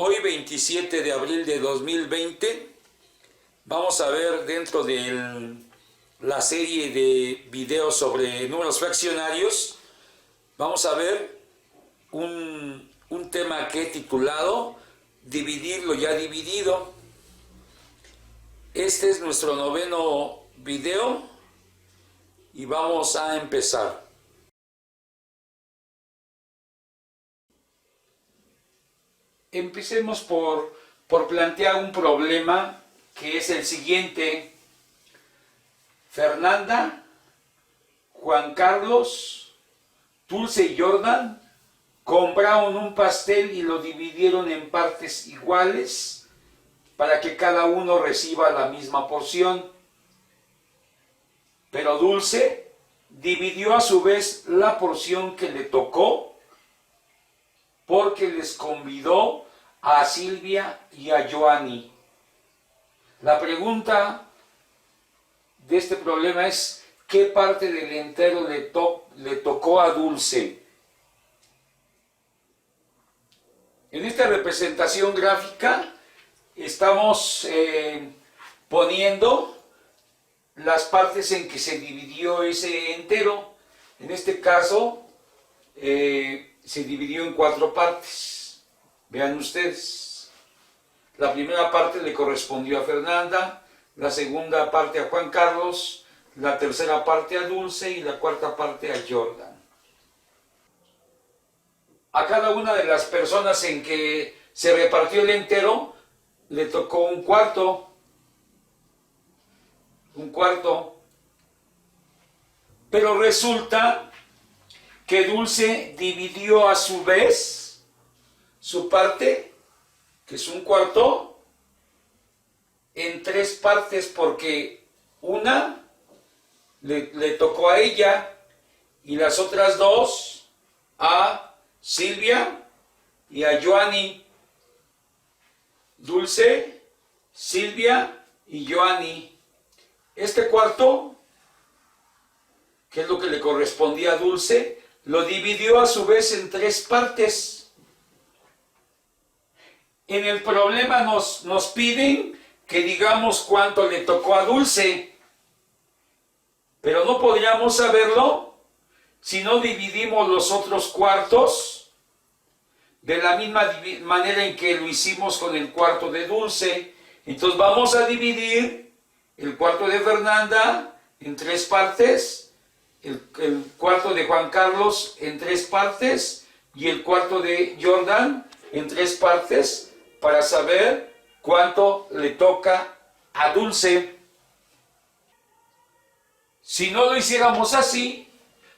Hoy 27 de abril de 2020 vamos a ver dentro de la serie de videos sobre números fraccionarios, vamos a ver un tema que he titulado Dividir lo ya dividido. Este es nuestro noveno video y vamos a empezar. Empecemos por plantear un problema que es el siguiente. Fernanda, Juan Carlos, Dulce y Jordan compraron un pastel y lo dividieron en partes iguales para que cada uno reciba la misma porción. Pero Dulce dividió a su vez la porción que le tocó porque les convidó a Silvia y a Joanny. La pregunta de este problema es: ¿qué parte del entero le tocó a Dulce? En esta representación gráfica estamos poniendo las partes en que se dividió ese entero. En este caso se dividió en 4 partes. Vean ustedes. La primera parte le correspondió a Fernanda, la segunda parte a Juan Carlos, la tercera parte a Dulce y la cuarta parte a Jordan. A cada una de las personas en que se repartió el entero le tocó un cuarto. Pero resulta que Dulce dividió a su vez su parte, que es un cuarto, en 3 partes, porque una le tocó a ella y las otras 2 a Silvia y a Joanny. Dulce, Silvia y Joanny. Este cuarto, que es lo que le correspondía a Dulce, lo dividió a su vez en 3 partes. En el problema nos piden que digamos cuánto le tocó a Dulce, pero no podríamos saberlo si no dividimos los otros cuartos de la misma manera en que lo hicimos con el cuarto de Dulce. Entonces vamos a dividir el cuarto de Fernanda en 3 partes, el cuarto de Juan Carlos en 3 partes y el cuarto de Jordan en 3 partes para saber cuánto le toca a Dulce. Si no lo hiciéramos así,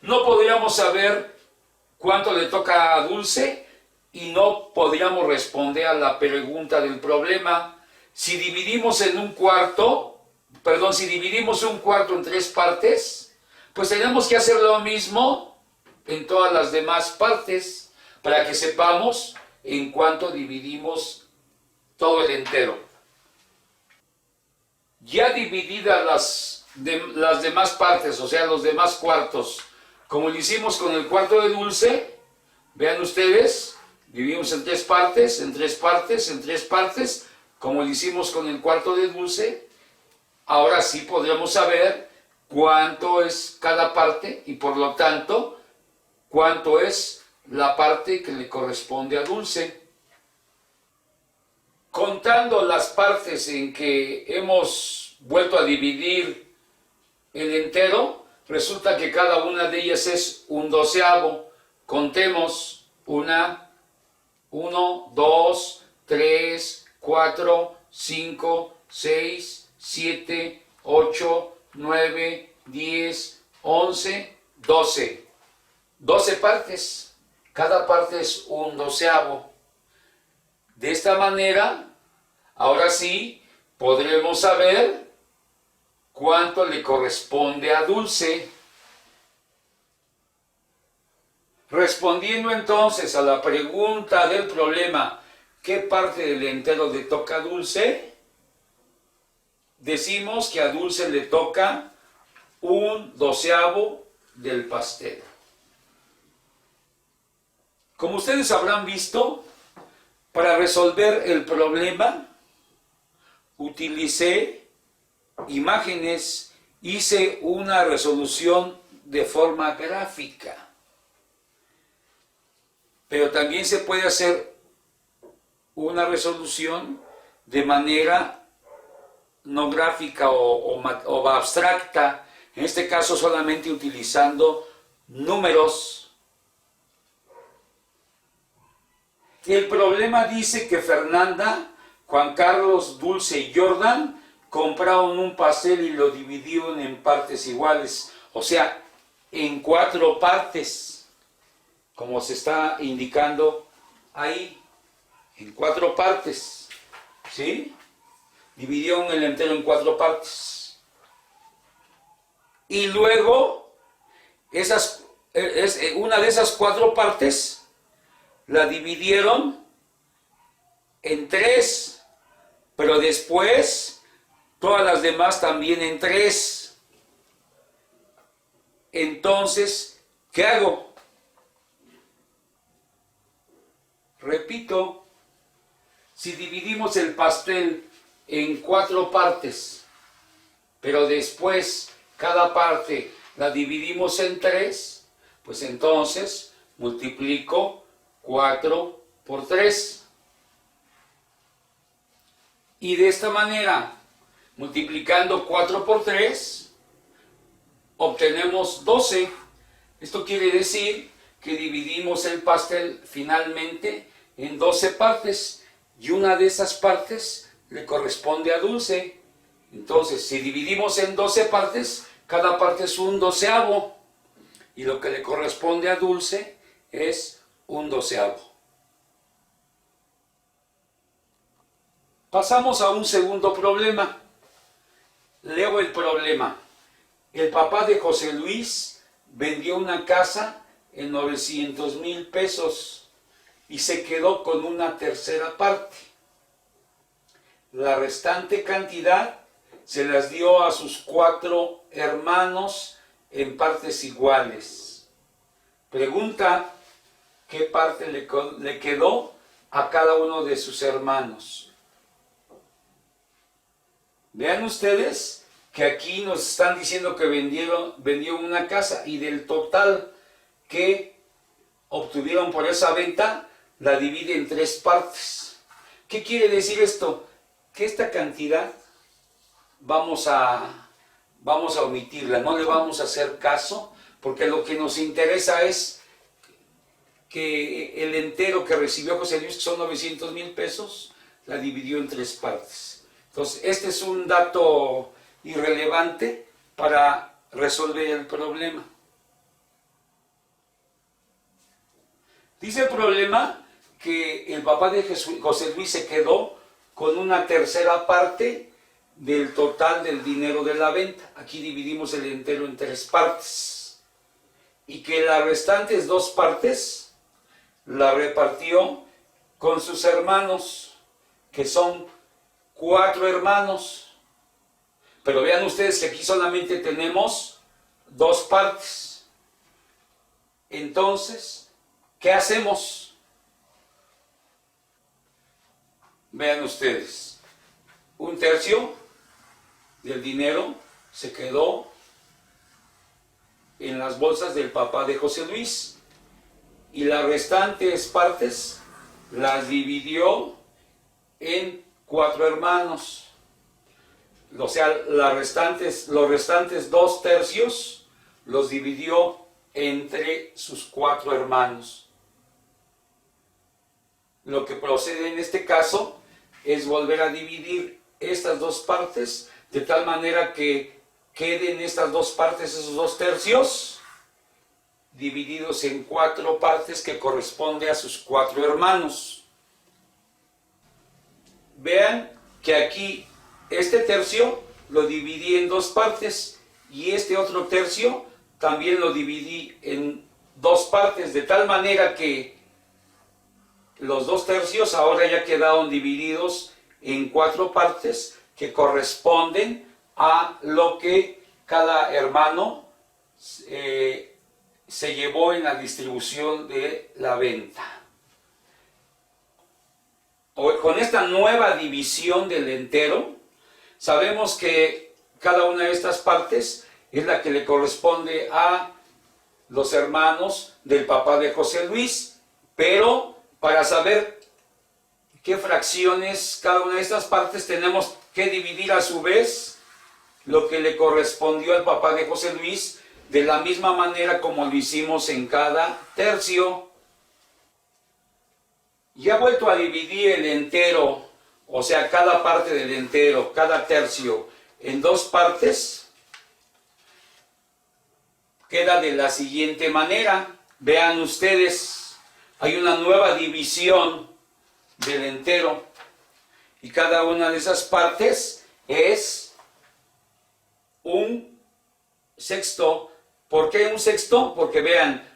no podríamos saber cuánto le toca a Dulce y no podríamos responder a la pregunta del problema. Si dividimos un cuarto en 3 partes, pues tenemos que hacer lo mismo en todas las demás partes para que sepamos en cuánto dividimos todo el entero. Ya divididas las demás partes, o sea, los demás cuartos, como lo hicimos con el cuarto de Dulce, vean ustedes, dividimos en 3 partes, en 3 partes, en 3 partes, como lo hicimos con el cuarto de Dulce. Ahora sí podremos saber cuánto es cada parte y por lo tanto cuánto es la parte que le corresponde a Dulce. Contando las partes en que hemos vuelto a dividir el entero, resulta que cada una de ellas es un doceavo. Contemos: 1, 2, 3, 4, 5, 6, 7, 8, 9, 10, 11, 12. 12 partes. Cada parte es un doceavo. De esta manera, ahora sí, podremos saber cuánto le corresponde a Dulce. Respondiendo entonces a la pregunta del problema, ¿qué parte del entero le toca a Dulce? Decimos que a Dulce le toca un doceavo del pastel. Como ustedes habrán visto, Para resolver el problema, utilicé imágenes, hice una resolución de forma gráfica. Pero también se puede hacer una resolución de manera no gráfica o abstracta, en este caso solamente utilizando números. El problema dice que Fernanda, Juan Carlos, Dulce y Jordan compraron un pastel y lo dividieron en partes iguales, o sea, en 4 partes, como se está indicando ahí, en 4 partes, ¿sí? Dividieron el entero en 4 partes. Y luego, una de esas 4 partes la dividieron en 3, pero después todas las demás también en 3. Entonces, ¿qué hago? Repito, si dividimos el pastel en 4 partes, pero después cada parte la dividimos en 3, pues entonces multiplico 4 por 3. Y de esta manera, multiplicando 4 por 3, obtenemos 12. Esto quiere decir que dividimos el pastel finalmente en 12 partes y una de esas partes le corresponde a Dulce. Entonces, si dividimos en 12 partes, cada parte es un doceavo y lo que le corresponde a Dulce es un doceavo. Pasamos a un segundo problema. Leo el problema. El papá de José Luis vendió una casa en 900,000 pesos y se quedó con una tercera parte. La restante cantidad se las dio a sus 4 hermanos en partes iguales. Pregunta qué parte le quedó a cada uno de sus hermanos. Vean ustedes que aquí nos están diciendo que vendió una casa y del total que obtuvieron por esa venta, la divide en 3 partes. ¿Qué quiere decir esto? Que esta cantidad vamos a omitirla, no le vamos a hacer caso, porque lo que nos interesa es que el entero que recibió José Luis, que son 900,000 pesos, la dividió en 3 partes. Entonces, este es un dato irrelevante para resolver el problema. Dice el problema que el papá de José Luis se quedó con una tercera parte del total del dinero de la venta. Aquí dividimos el entero en 3 partes. Y que las restantes 2 partes la repartió con sus hermanos, que son 4 hermanos. Pero vean ustedes que aquí solamente tenemos 2 partes. Entonces, ¿qué hacemos? Vean ustedes, un tercio del dinero se quedó en las bolsas del papá de José Luis y las restantes partes las dividió en 4 hermanos. O sea, los restantes 2 tercios los dividió entre sus 4 hermanos. Lo que procede en este caso es volver a dividir estas 2 partes de tal manera que queden estas 2 partes, esos 2 tercios, divididos en 4 partes que corresponde a sus 4 hermanos. Vean que aquí este tercio lo dividí en 2 partes y este otro tercio también lo dividí en 2 partes, de tal manera que los 2 tercios ahora ya quedaron divididos en 4 partes que corresponden a lo que cada hermano se llevó en la distribución de la venta. con esta nueva división del entero, sabemos que cada una de estas partes es la que le corresponde a los hermanos del papá de José Luis, pero para saber qué fracciones cada una de estas partes tenemos que dividir a su vez lo que le correspondió al papá de José Luis de la misma manera como lo hicimos en cada tercio. Ya vuelto a dividir el entero, o sea, cada parte del entero, cada tercio, en dos partes, queda de la siguiente manera. Vean ustedes, hay una nueva división del entero y cada una de esas partes es un sexto. ¿Por qué un sexto? Porque vean,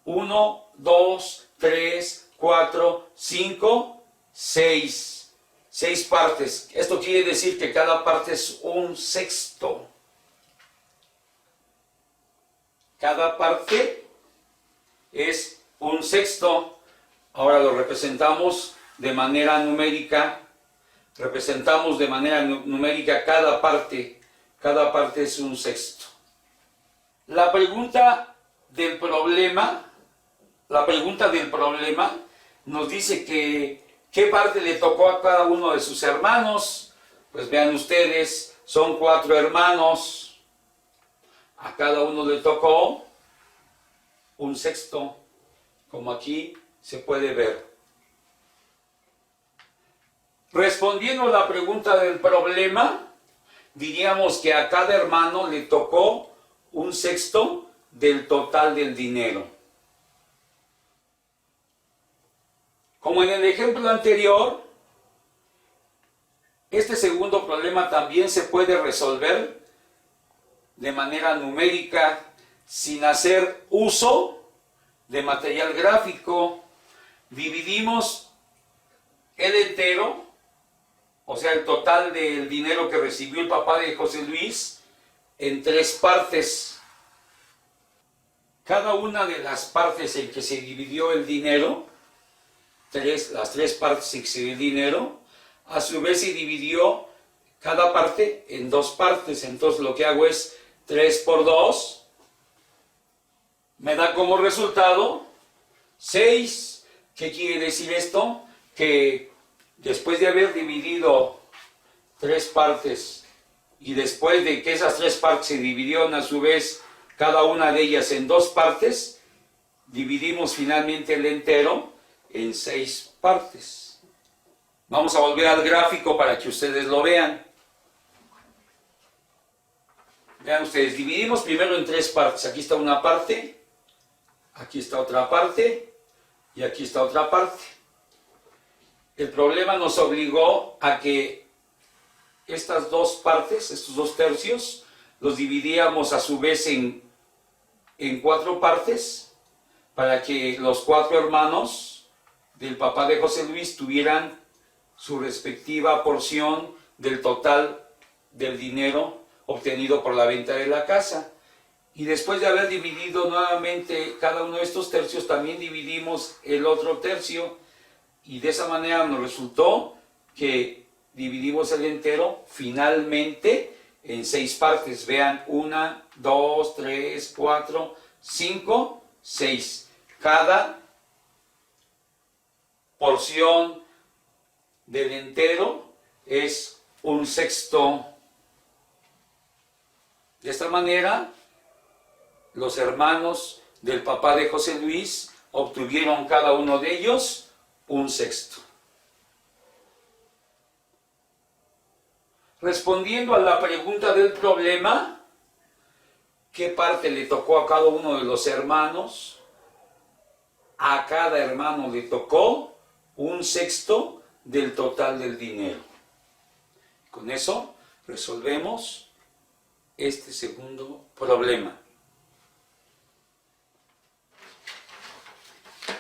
1, 2, 3, 4, 5, 6. 6 partes. Esto quiere decir que cada parte es un sexto. Cada parte es un sexto. Ahora lo representamos de manera numérica. Representamos de manera numérica cada parte. Cada parte es un sexto. La pregunta del problema nos dice que ¿qué parte le tocó a cada uno de sus hermanos? Pues vean ustedes, son 4 hermanos. A cada uno le tocó un sexto, como aquí se puede ver. Respondiendo a la pregunta del problema, diríamos que a cada hermano le tocó un sexto del total del dinero. Como en el ejemplo anterior, este segundo problema también se puede resolver de manera numérica sin hacer uso de material gráfico. Dividimos el entero, o sea, el total del dinero que recibió el papá de José Luis, en 3 partes. Cada una de las partes en que se dividió el dinero, las 3 partes en que se dividió el dinero, a su vez se dividió cada parte en 2 partes. Entonces lo que hago es 3 por 2, me da como resultado 6. ¿Qué quiere decir esto? Que después de haber dividido 3 partes y después de que esas 3 partes se dividieron a su vez cada una de ellas en 2 partes, dividimos finalmente el entero en 6 partes. Vamos a volver al gráfico para que ustedes lo vean. Vean ustedes, dividimos primero en 3 partes. Aquí está una parte, aquí está otra parte y aquí está otra parte. El problema nos obligó a que estas 2 partes, estos 2 tercios, los dividíamos a su vez en 4 partes para que los 4 hermanos del papá de José Luis tuvieran su respectiva porción del total del dinero obtenido por la venta de la casa. Y después de haber dividido nuevamente cada uno de estos tercios, también dividimos el otro tercio, y de esa manera nos resultó que dividimos el entero finalmente en 6 partes. Vean, 1, 2, 3, 4, 5, 6. Cada porción del entero es un sexto. De esta manera, los hermanos del papá de José Luis obtuvieron cada uno de ellos un sexto. Respondiendo a la pregunta del problema, ¿qué parte le tocó a cada uno de los hermanos? A cada hermano le tocó un sexto del total del dinero. Con eso resolvemos este segundo problema.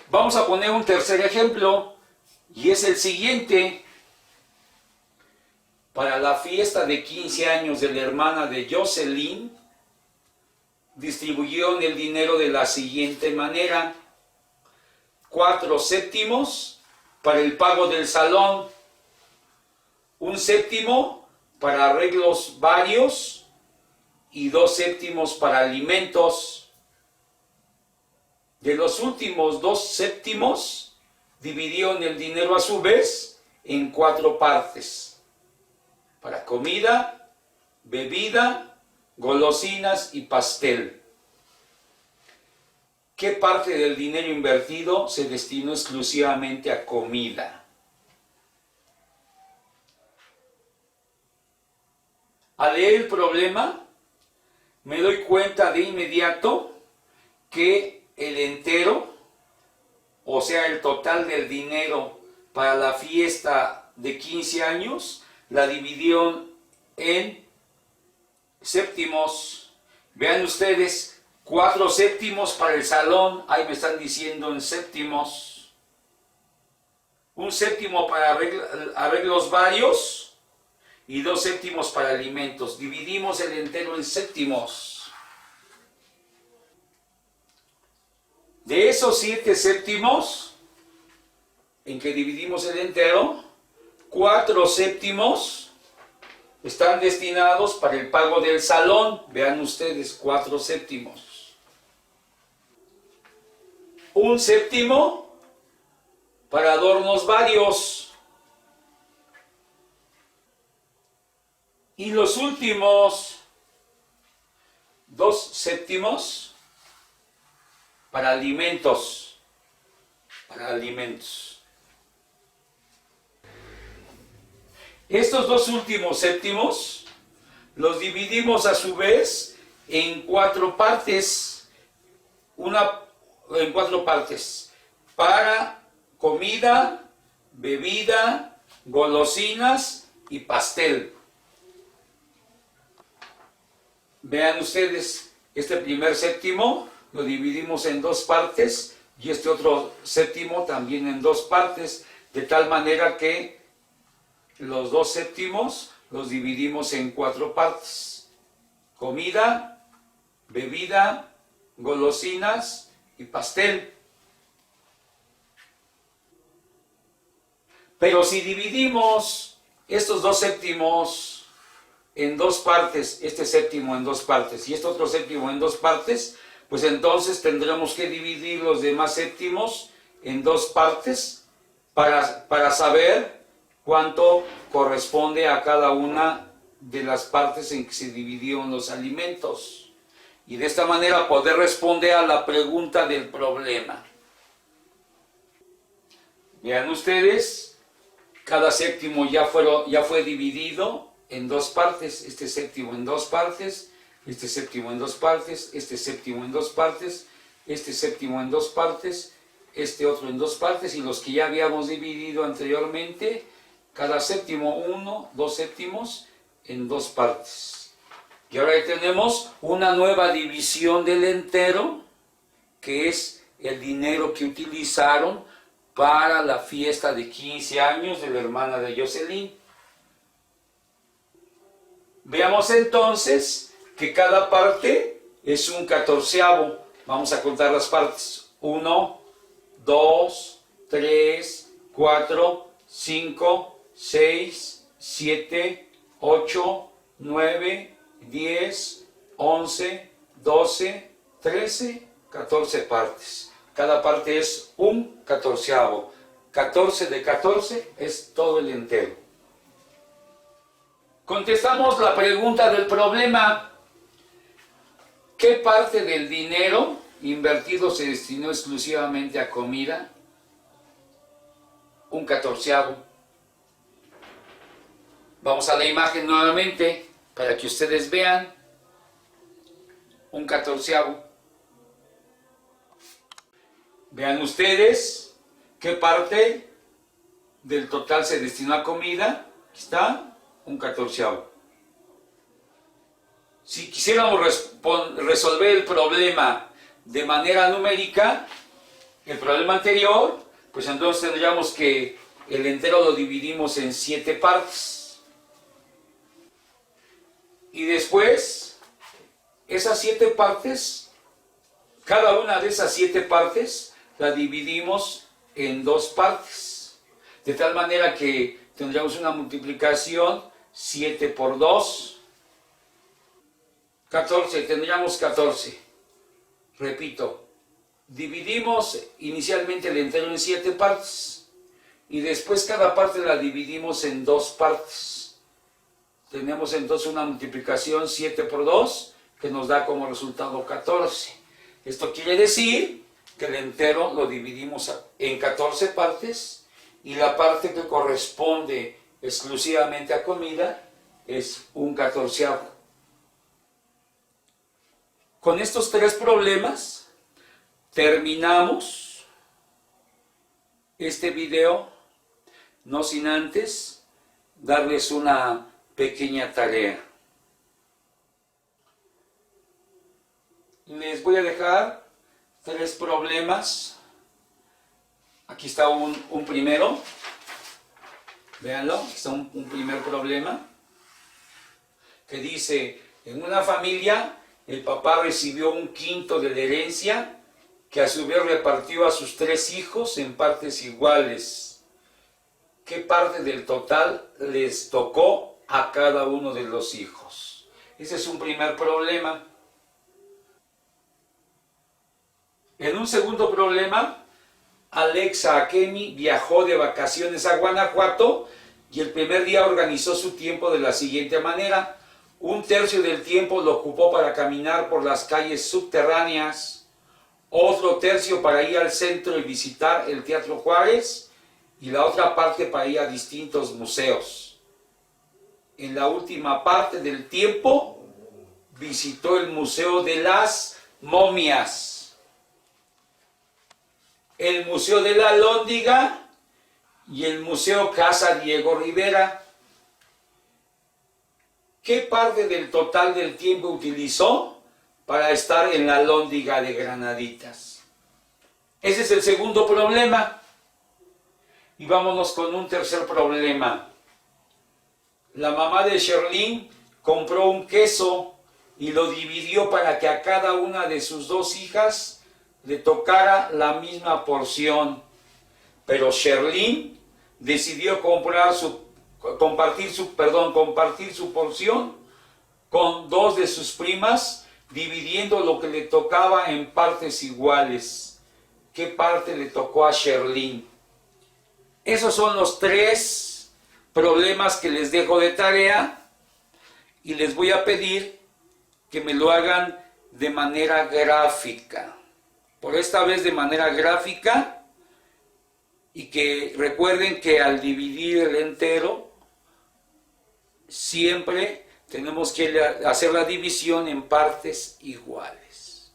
Vamos a poner un tercer ejemplo, y es el siguiente. Para la fiesta de 15 años de la hermana de Jocelyn, distribuyeron el dinero de la siguiente manera: 4 séptimos para el pago del salón, 1/7 para arreglos varios y 2/7 para alimentos. De los últimos 2/7 dividieron el dinero a su vez en 4 partes: para comida, bebida, golosinas y pastel. ¿Qué parte del dinero invertido se destinó exclusivamente a comida? Al leer el problema, me doy cuenta de inmediato que el entero, o sea, el total del dinero para la fiesta de 15 años, la dividieron en séptimos. Vean ustedes, 4/7 para el salón, ahí me están diciendo en séptimos. 1/7 para arreglos varios y 2/7 para alimentos. Dividimos el entero en séptimos. De esos 7/7 en que dividimos el entero, 4/7 están destinados para el pago del salón. Vean ustedes, 4/7. 1/7 para adornos varios. Y los últimos 2/7 para alimentos. Estos dos últimos séptimos los dividimos a su vez en 4 partes. En 4 partes: para comida, bebida, golosinas y pastel. Vean ustedes, este primer séptimo lo dividimos en 2 partes y este otro séptimo también en 2 partes, de tal manera que los 2/7 los dividimos en 4 partes: comida, bebida, golosinas y pastel. Pero si dividimos estos 2/7 en 2 partes, este séptimo en 2 partes y este otro séptimo en 2 partes, pues entonces tendremos que dividir los demás séptimos en 2 partes para saber cuánto corresponde a cada una de las partes en que se dividieron los alimentos. Y de esta manera poder responder a la pregunta del problema. Vean ustedes, cada séptimo ya fue dividido en 2 partes. Este séptimo en 2 partes, este séptimo en 2 partes, este séptimo en 2 partes, este séptimo en 2 partes, este otro en 2 partes, y los que ya habíamos dividido anteriormente, cada séptimo 1, 2/7 en 2 partes. Y ahora ya tenemos una nueva división del entero, que es el dinero que utilizaron para la fiesta de 15 años de la hermana de Jocelyn. Veamos entonces que cada parte es un 14avo. Vamos a contar las partes: 1, 2, 3, 4, 5, 6, 7, 8, 9, 10, 11, 12, 13, 14 partes. Cada parte es un 14avo. 14 de 14 es todo el entero. Contestamos la pregunta del problema: ¿qué parte del dinero invertido se destinó exclusivamente a comida? Un 14avo. Vamos a la imagen nuevamente para que ustedes vean. Un 14avo. Vean ustedes qué parte del total se destinó a comida. Aquí está, un 14avo. Si quisiéramos resolver el problema de manera numérica, el problema anterior, pues entonces tendríamos que el entero lo dividimos en 7 partes. Y después, esas 7 partes, cada una de esas 7 partes, la dividimos en 2 partes. De tal manera que tendríamos una multiplicación 7 por 2, 14, tendríamos 14. Repito, dividimos inicialmente el entero en 7 partes y después cada parte la dividimos en 2 partes. Tenemos entonces una multiplicación 7 por 2 que nos da como resultado 14. Esto quiere decir que el entero lo dividimos en 14 partes y la parte que corresponde exclusivamente a comida es un 14avo. Con estos 3 problemas terminamos este video, no sin antes darles una pequeña tarea. Les voy a dejar 3 problemas. Aquí está un primero. Véanlo, aquí está un primer problema que dice: en una familia el papá recibió un quinto de la herencia que a su vez repartió a sus 3 hijos en partes iguales. ¿Qué parte del total les tocó a cada uno de los hijos? Ese es un primer problema. En un segundo problema, Alexa Akemi viajó de vacaciones a Guanajuato y el primer día organizó su tiempo de la siguiente manera: 1/3 del tiempo lo ocupó para caminar por las calles subterráneas, otro tercio para ir al centro y visitar el Teatro Juárez y la otra parte para ir a distintos museos. En la última parte del tiempo visitó el Museo de las Momias, el Museo de la Alhóndiga y el Museo Casa Diego Rivera. ¿Qué parte del total del tiempo utilizó para estar en la Alhóndiga de Granaditas? Ese es el segundo problema. Y vámonos con un tercer problema. La mamá de Sherlyn compró un queso y lo dividió para que a cada una de sus 2 hijas le tocara la misma porción. Pero Sherlyn decidió compartir su porción con 2 de sus primas, dividiendo lo que le tocaba en partes iguales. ¿Qué parte le tocó a Sherlyn? Esos son los 3 problemas que les dejo de tarea y les voy a pedir que me lo hagan de manera gráfica. Por esta vez de manera gráfica, y que recuerden que al dividir el entero siempre tenemos que hacer la división en partes iguales.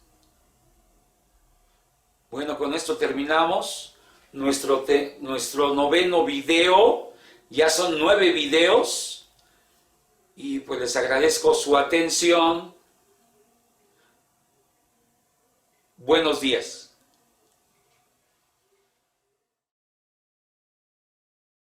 Bueno, con esto terminamos nuestro 9º video. Ya son 9 videos y pues les agradezco su atención. Buenos días.